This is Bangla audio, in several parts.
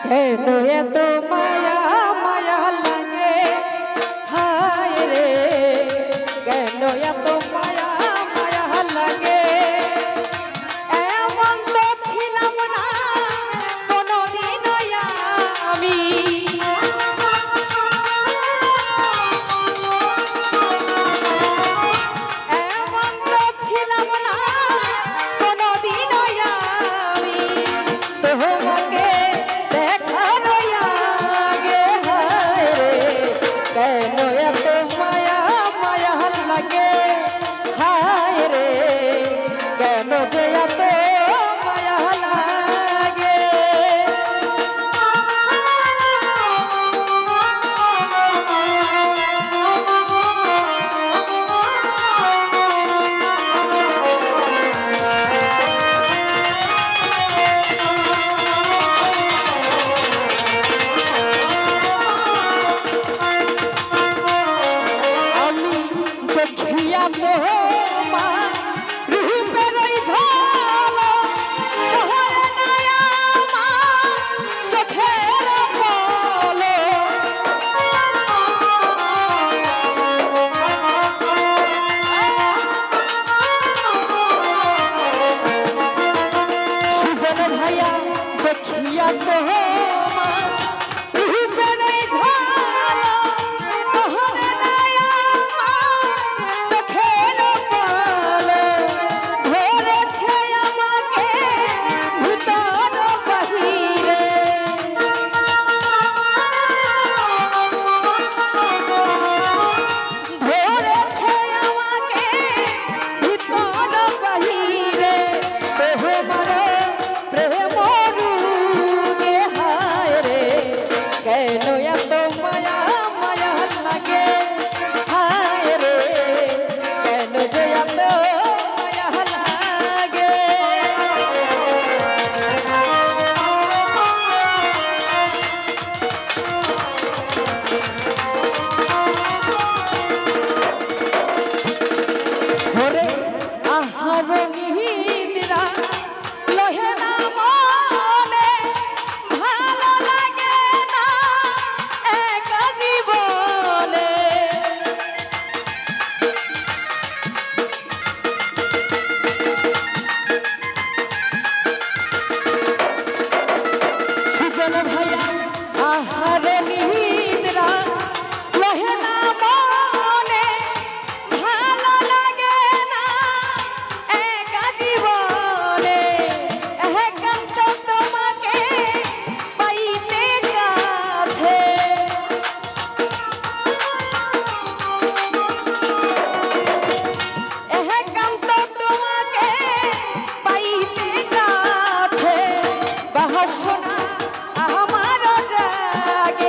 কেন এত মায়া মায়া লাগে হায় রে, কেন এত মায়া মায়া লাগে। এমন তো ছিলাম না কোনদিন আমি, এমন তো ছিলাম না কোনদিন আমি তোমাকে দেখার আগে। হায় রে, কেন এত মায়া মায়া লাগে হায় রে, কেন যে এত মায়া লাগে। আমি দেখিয়া তোমার রূপের ওই ঝলক, তোহরে নাই আমার চোখের পলক। সুজন ভাইয়া দেখিয়া তোমার রূপের ওই ঝলক, তোহরে নাই আমার চোখের পলক। ধরেছে আমাকে ভিতর বাহিরে, ধরেছে আমাকে ভিতর বাহিরে। তোমার প্রেম রূপে হায় রে, কেন এত মায়া মায়া লাগে হায় রে, কেন যে এত মায়া লাগে। ওরে আহার নিহিরা লহে না মনে, ভালো লাগে না একা জীবনে। সুজন ভাইয়া আহার নিহিরা লহে না মনে, ভালো লাগে না একা জীবনে। একান্ত তোমাকে পাইতে কাছে, একান্ত তোমাকে পাইতে কাছে। বাসনা আমার জাগে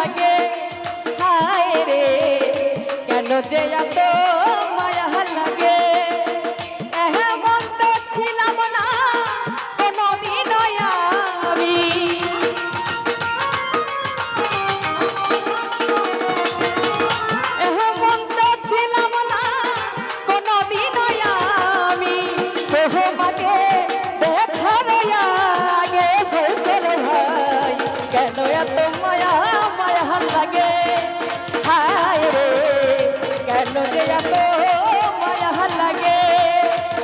লাগে হায় রে কেন যে এত মায়া লাগে এমন তো ছিলাম না কোনদিন আমি এমন তো ছিলাম না কোনদিন আমি তোমাকে দেখার আগে ফেসল ভাই কেন এত মায়া মায়া লাগে হায় রে কেন যে এত মায়া লাগে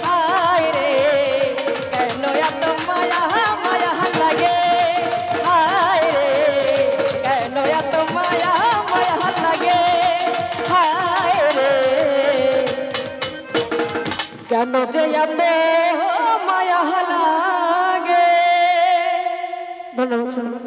হায় রে কেন এত মায়া মায়া লাগে হায় রে কেন এত মায়া মায়া লাগে হায় রে কেন যে এত মায়া লাগে ধন্যবাদ।